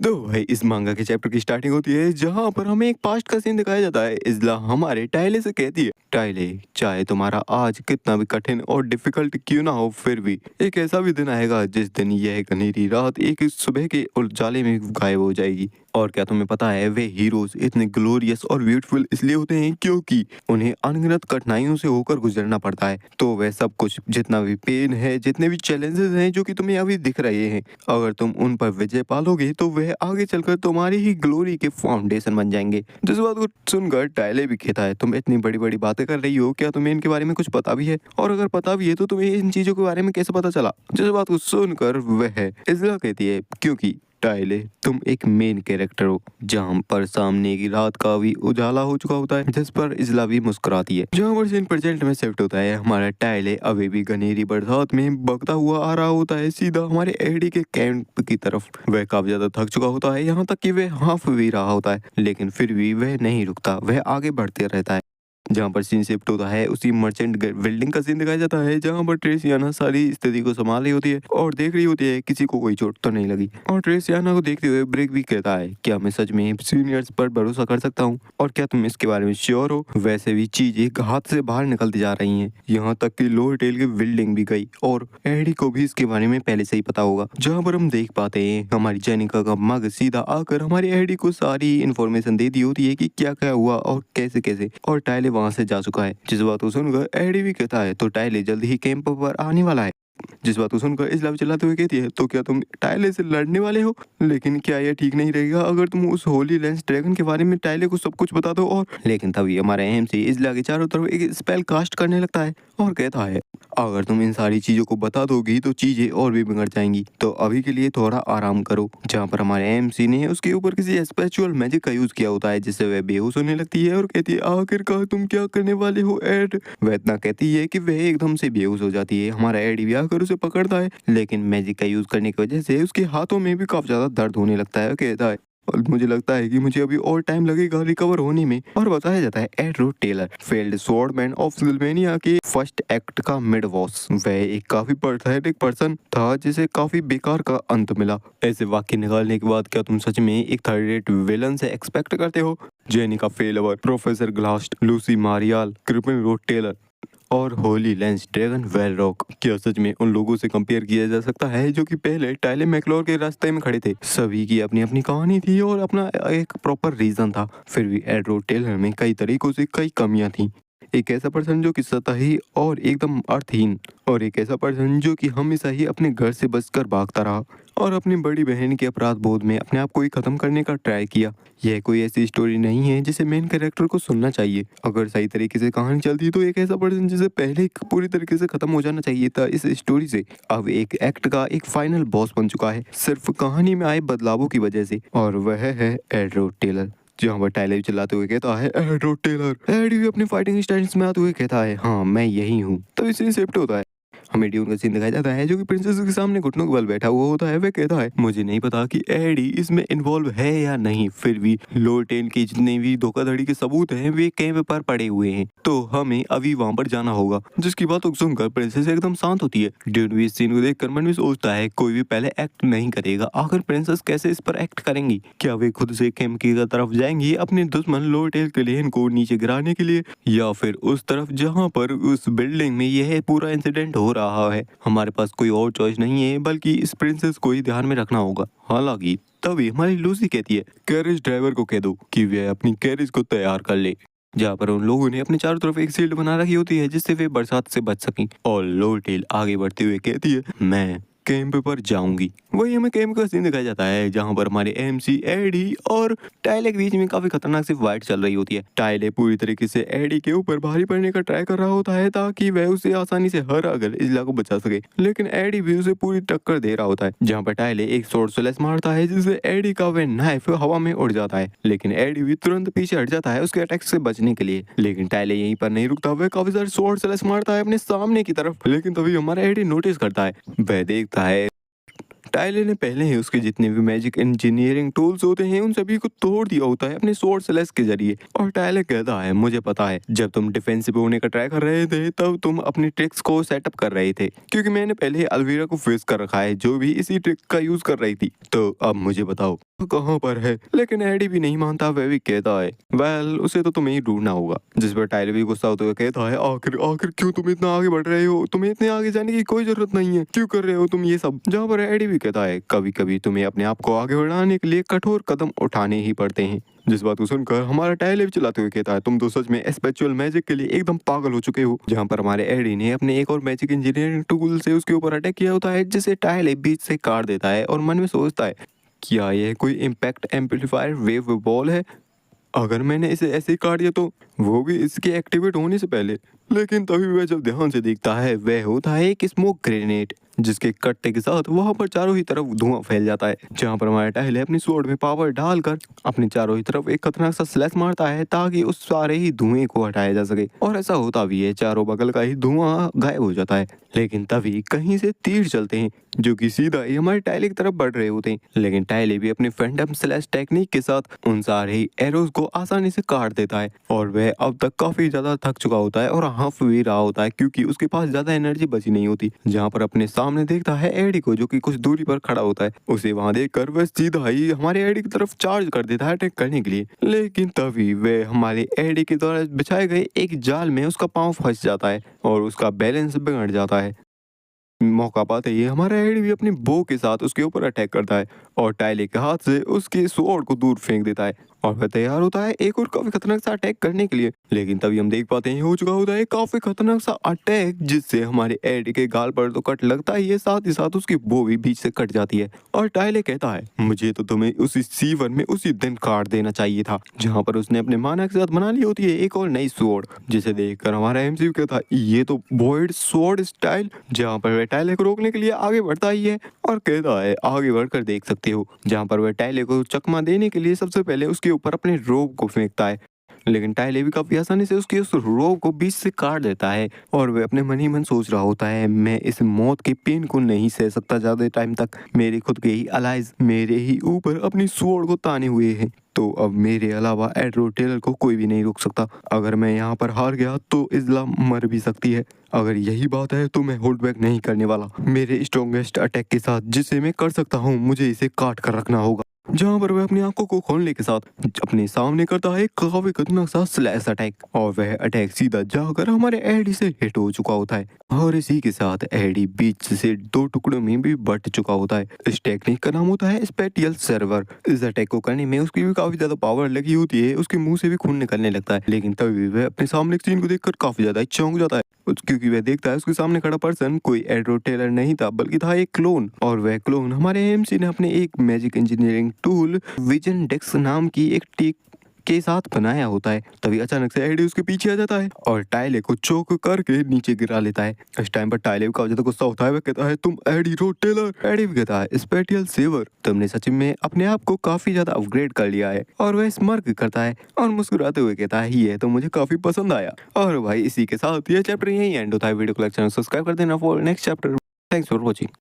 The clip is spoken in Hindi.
तो भाई इस मांगा के चैप्टर की स्टार्टिंग होती है जहाँ पर हमें एक पास्ट का सीन दिखाया जाता है। इज़ला हमारे टाइले से कहती है, टाइले चाहे तुम्हारा आज कितना भी कठिन और डिफिकल्ट क्यों ना हो, फिर भी एक ऐसा भी दिन आएगा जिस दिन यह अंधेरी रात एक सुबह के उजाले में गायब हो जाएगी। और क्या तुम्हें पता है वे हीरोज इतने ग्लोरियस और ब्यूटीफुल इसलिए होते हैं क्योंकि उन्हें अनगिनत कठिनाइयों से होकर गुजरना पड़ता है। तो वह सब कुछ जितना भी पेन है, जितने भी चैलेंजेस हैं जो कि तुम्हें अभी दिख रहे हैं, अगर तुम उन पर विजय पालोगे तो वह आगे चलकर तुम्हारी ही ग्लोरी के फाउंडेशन बन जाएंगे। जिस बात को सुनकर टाइले भी कहता है, तुम इतनी बड़ी बड़ी बातें कर रही हो, क्या तुम्हें इनके बारे में कुछ पता भी है? और अगर पता भी है तो तुम्हें इन चीजों के बारे में कैसे पता चला? जिस बात को सुनकर वह इज़ला कहती है, क्योंकि टाइले तुम एक मेन कैरेक्टर हो जहाँ पर सामने की रात का भी उजाला हो चुका होता है। जिस पर इज़ला भी मुस्कुराती है। जहाँ पर सीन प्रेजेंट में शिफ्ट होता है, हमारा टाइले अभी भी घनेरी बरसात में बगता हुआ आ रहा होता है सीधा हमारे एडी के कैंप की तरफ। वह काफी ज्यादा थक चुका होता है, यहाँ तक कि वह हाफ भी रहा होता है, लेकिन फिर भी वह नहीं रुकता, वह आगे बढ़ते रहता है। जहाँ पर सीन शिफ्ट होता है उसी मर्चेंट बिल्डिंग का सीन दिखाया जाता है जहाँ पर ट्रेसियाना सारी स्थिति को संभाल रही होती है और देख रही होती है किसी को कोई चोट तो नहीं लगी। और ट्रेसियाना को देखते हुए ब्रेक भी कहता है, क्या मैं सच में सीनियर्स पर भरोसा कर सकता हूँ? और क्या तुम इसके बारे में श्योर हो? वैसे भी चीजें हाथ से बाहर निकलती जा रही हैं, यहाँ तक कि लोअर टेल की बिल्डिंग भी गई और एडी को भी इसके बारे में पहले से ही पता होगा। जहाँ पर हम देख पाते हैं हमारी जेनिका का मग सीधा आकर हमारी एडी को सारी इन्फॉर्मेशन दे दी होती है कि क्या क्या हुआ और कैसे कैसे, और टाइले वहां से जा चुका है। जिस बात को सुनकर एडी भी कहता है, तो टाइले जल्द ही कैंप पर आने वाला है। जिस बात को सुनकर इज़ला भी चिल्लाते हुए कहती है, तो क्या तुम टाइले से लड़ने वाले हो? लेकिन क्या यह ठीक नहीं रहेगा अगर तुम उस होली लेंस ड्रैगन के बारे में टाइले को सब कुछ बता दो? और लेकिन तभी हमारा एमसी इज़ला के चारों तरफ एक स्पेल कास्ट करने लगता है और कहता है, अगर तुम इन सारी चीजों को बता दोगी तो चीजें और भी बिगड़ जाएंगी, तो अभी के लिए थोड़ा आराम करो। जहाँ पर हमारे एमसी ने उसके ऊपर किसी स्पिरिचुअल मैजिक का यूज किया होता है जिससे वह बेहोश होने लगती है और कहती है, आखिरकार तुम क्या करने वाले हो एड? वह इतना कहती है कि वह एकदम से बेहोश हो जाती है। हमारा एड भी आकर उसे पकड़ता है, लेकिन मैजिक का यूज करने की वजह से उसके हाथों में भी काफी ज्यादा दर्द होने लगता है। कहता है, और मुझे लगता है कि मुझे अभी और टाइम लगेगा रिकवर होने में। और बताया जाता है एड्रो Taylor failed swordsman of Sylvania के फर्स्ट एक्ट का मिड बॉस। वह एक काफी पैथेटिक पर्सन था जिसे काफी बेकार का अंत मिला। ऐसे वाक्य निकालने के बाद क्या तुम सच में एक थर्ड रेट विलन से एक्सपेक्ट करते हो? जेनिका फेलवर, प्रोफेसर ग्लास्ट, लूसी मारियाल, क्रिपिन रोड टेलर और होली लेंस ड्रैगन वेलरॉक, क्या सच में उन लोगों से कंपेयर किया जा सकता है जो कि पहले टाइले मैक्लोर के रास्ते में खड़े थे? सभी की अपनी अपनी कहानी थी और अपना एक प्रॉपर रीजन था, फिर भी एड्रो टेलर में कई तरीकों से कई कमियां थी। एक ऐसा पर्सन जो कि सतही और एकदम अर्थहीन, और एक ऐसा पर्सन जो कि हमेशा ही अपने घर से बचकर भागता रहा और अपनी बड़ी बहन के अपराध बोध में अपने आप को ही खत्म करने का ट्राई किया। यह कोई ऐसी स्टोरी नहीं है जिसे मेन कैरेक्टर को सुनना चाहिए। अगर सही तरीके से कहानी चलती तो एक ऐसा पर्सन जिसे पहले ही पूरी तरीके से खत्म हो जाना चाहिए था इस स्टोरी से, अब एक एक्ट का एक फाइनल बॉस बन चुका है सिर्फ कहानी में आए बदलावों की वजह से, और वह है एड्रो टेलर। जहाँ पर टाइलर चिल्लाते हुए कहता है, एड्रो टेलर। एडी भी अपने फाइटिंग स्टाइल्स में आते हुए कहता है, हाँ मैं यही हूँ। तब इसी शिफ्ट होता है, हमें ड्यून का सीन दिखाया जाता है जो कि प्रिंसेस के सामने घुटनों के बल बैठा हुआ होता है। वह कहता है, मुझे नहीं पता कि एडी इसमें इन्वॉल्व है या नहीं, फिर भी लोअर टेल के जितने भी धोखाधड़ी के सबूत हैं वे कैंप पर पड़े हुए हैं, तो हमें अभी वहां पर जाना होगा। जिसकी बात सुनकर प्रिंसेस एकदम शांत होती है। ड्यून भी इस सीन को देखकर मन में सोचता है, कोई भी पहले एक्ट नहीं करेगा, आखिर प्रिंसेस कैसे इस पर एक्ट करेंगी? क्या वे खुद से कैंप की तरफ जाएंगी अपने दुश्मन लोअर टेल के लिए इनको नीचे गिराने के लिए, या फिर उस तरफ जहाँ पर उस बिल्डिंग में यह पूरा इंसिडेंट हो रहा है? हमारे पास कोई और चॉइस नहीं है बल्कि इस प्रिंसेस को ही ध्यान में रखना होगा। हालांकि तभी हमारी लूसी कहती है, कैरेज ड्राइवर को कह दो कि वह अपनी कैरेज को तैयार कर ले। जहाँ पर उन लोगों ने अपने चारों तरफ एक शील्ड बना रखी होती है जिससे वे बरसात से बच सकें। और लोअर टेल आगे बढ़ते हुए कहती है, मैं कैंप पर जाऊंगी। वही हमें कैंप का सीन दिखाया जाता है जहाँ पर हमारे एमसी एडी और टाइले के बीच में काफी खतरनाक सी फाइट चल रही होती है। टाइले पूरी तरीके से एडी के ऊपर भारी पड़ने का ट्राई कर रहा होता है ताकि वह उसे आसानी से हरा कर इज़ला को बचा सके, लेकिन एडी भी उसे पूरी टक्कर दे रहा होता है। जहाँ पर टाइले एक स्वॉर्ड स्लैश मारता है जिससे एडी का वह नाइफ हवा में उड़ जाता है, लेकिन एडी भी तुरंत पीछे हट जाता है उसके अटैक से बचने के लिए। लेकिन टाइले यहीं पर नहीं रुकता, वह काफी सारे स्वॉर्ड स्लैश मारता है अपने सामने की तरफ। लेकिन तभी हमारा एडी नोटिस करता है, वह देखता है टाइले ने पहले ही उसके जितने भी मैजिक इंजीनियरिंग टूल्स होते हैं उन सभी को तोड़ दिया होता है अपने स्वॉर्ड स्लैश के जरिए। और टाइले कहता है, मुझे पता है जब तुम डिफेंसिव होने का ट्राई कर रहे थे तब तुम अपनी ट्रिक्स को सेटअप कर रहे थे, क्योंकि मैंने पहले ही अल्वीरा को फेस कर रखा है जो भी इसी ट्रिक का यूज कर रही थी। तो अब मुझे बताओ कहाँ पर है, लेकिन एडी भी नहीं मानता। वह भी कहता है वेल उसे तो तुम्हें ही ढूंढना होगा। जिस पर टाइलर भी गुस्सा होते हुए कहता है आखिर आखिर क्यों तुम इतना आगे बढ़ रहे हो, तुम्हें इतने आगे जाने की कोई जरूरत नहीं है, क्यों कर रहे हो तुम ये सब। जहाँ पर एडी भी कहता है कभी कभी तुम्हें अपने आप को आगे बढ़ाने के लिए कठोर कदम उठाने ही पड़ते हैं। जिस बात को सुनकर हमारा टाइलर भी चिल्लाते हुए कहता है तुम तो सच में स्पिरिचुअल मैजिक के लिए एकदम पागल हो चुके हो। जहाँ पर हमारे एडी ने अपने एक और मैजिक इंजीनियरिंग टूल से उसके ऊपर अटैक किया होता है, जिसे टाइलर बीच से काट देता है और मन में सोचता है क्या यह कोई इम्पैक्ट एम्पलीफायर वेव बॉल है। अगर मैंने इसे ऐसे ही काट दिया तो वो भी इसके एक्टिवेट होने से पहले। लेकिन तभी वह जब ध्यान से देखता है वह होता है एक स्मोक ग्रेनेड, जिसके कट्टे के साथ वहां पर चारों ही तरफ धुआं फैल जाता है। जहां पर हमारा टाइल अपनी स्वॉर्ड में पावर डालकर अपने चारों ही तरफ एक खतरनाक सा स्लैश मारता है ताकि उस सारे ही धुएं को हटाया जा सके। और ऐसा होता भी है, चारों बगल का ही धुआं गायब हो जाता है। लेकिन तभी कहीं से तीर चलते हैं जो कि सीधा ही हमारे टाइले की तरफ बढ़ रहे होते हैं। लेकिन टाइले भी अपनी फैंटम स्लैश टेक्निक के साथ उन सारे ही एरोज को आसानी से काट देता है। और वह अब तक काफी ज्यादा थक चुका होता है और हाफ भी रहा होता है क्योंकि उसके पास ज्यादा एनर्जी बची नहीं होती। जहाँ पर अपने सामने देखता है एडी को जो कि कुछ दूरी पर खड़ा होता है। उसे वहां देखकर वह सीधा ही हमारे एडी की तरफ चार्ज कर देता है अटैक करने के लिए। लेकिन तभी वह हमारे एडी के द्वारा बिछाए गए एक जाल में उसका पाँव फंस जाता है और उसका बैलेंस बिगड़ जाता है। मौका पाते ही हमारा एडी भी अपनी बो के साथ उसके ऊपर अटैक करता है और टाइले के हाथ से उसके स्वॉर्ड को दूर फेंक देता है और वह तैयार होता है एक और काफी खतरनाक सा अटैक करने के लिए। लेकिन तभी हम देख पाते हैं हो चुका होता है काफी खतरनाक सा अटैक, जिससे हमारे एडी के गाल पर तो कट लगता ही है, साथ ही साथ उसकी बो भी बीच से कट जाती है। और टाइले कहता है मुझे तो तुम्हें उसी सीवन में उसी दिन काट देना चाहिए था। जहाँ पर उसने अपने माना के साथ बना ली होती है एक और नई स्वॉर्ड, जिसे देखकर हमारा एमसीयू कहता है ये तो वॉइड स्वॉर्ड स्टाइल। जहाँ पर वह टाइले को रोकने के लिए आगे बढ़ता ही है और कहता है आगे बढ़कर देख सकते हो। जहाँ पर वह टाइले को चकमा देने के लिए सबसे पहले उसके ऊपर अपने रोब को फेंकता है। लेकिन टाइले भी काफी आसानी से उसकी उस रोब को बीच से काट देता है और वह अपने मन ही मन सोच रहा होता है मैं इस मौत के पेन को नहीं सह सकता ज्यादा टाइम तक। मेरे खुद के ही अलाइज मेरे ही ऊपर अपनी स्वॉर्ड को ताने हुए हैं, तो अब मेरे अलावा एड्रो टेलर को कोई भी नहीं रोक सकता। अगर मैं यहाँ पर हार गया तो इज़ला मर भी सकती है। अगर यही बात है तो मैं होल्ड बैक नहीं करने वाला। मेरे स्ट्रॉन्गेस्ट अटैक के साथ जिसे मैं कर सकता हूँ मुझे इसे काट कर रखना होगा। जहाँ पर वह अपनी आंखों को खोलने के साथ अपने सामने करता है काफी खतरनाक सा स्लैश अटैक और वह अटैक सीधा जाकर हमारे एडी से हिट हो चुका होता है और इसी के साथ एडी बीच से दो टुकड़ों में भी बट चुका होता है। इस टेक्निक का नाम होता है स्पेटियल सर्वर। इस अटैक को करने में उसकी भी काफी ज्यादा पावर लगी होती है, उसके मुंह से भी खून निकलने लगता है। लेकिन तभी वह अपने सामने सीन को देखकर काफी ज्यादा चौंक जाता है क्योंकि वह देखता है उसके सामने खड़ा पर्सन कोई एड्रो टेलर नहीं था बल्कि था एक क्लोन। और वह क्लोन हमारे एमसी ने अपने एक मैजिक इंजीनियरिंग टूल विजन डेक्स नाम की एक टेक के साथ बनाया होता है। तभी अचानक से एडी उसके पीछे आ जाता है और टाइले को चोक करके नीचे गिरा लेता है। इस टाइम पर टाइले का ज्यादा गुस्सा होता है, वह कहता है तुम एडी रो टेलर। एडी भी कहता है स्पेटियल सेवर, तुमने सच में अपने आप को काफी ज्यादा अपग्रेड कर लिया है। और वह स्मर्क करता है और मुस्कुराते हुए कहता है ये तो मुझे काफी पसंद आया। और भाई इसी के साथ ये चैप्टर यही एंड होता है। वीडियो को लाइक चैनल सब्सक्राइब कर देना for next chapter. Thanks for watching.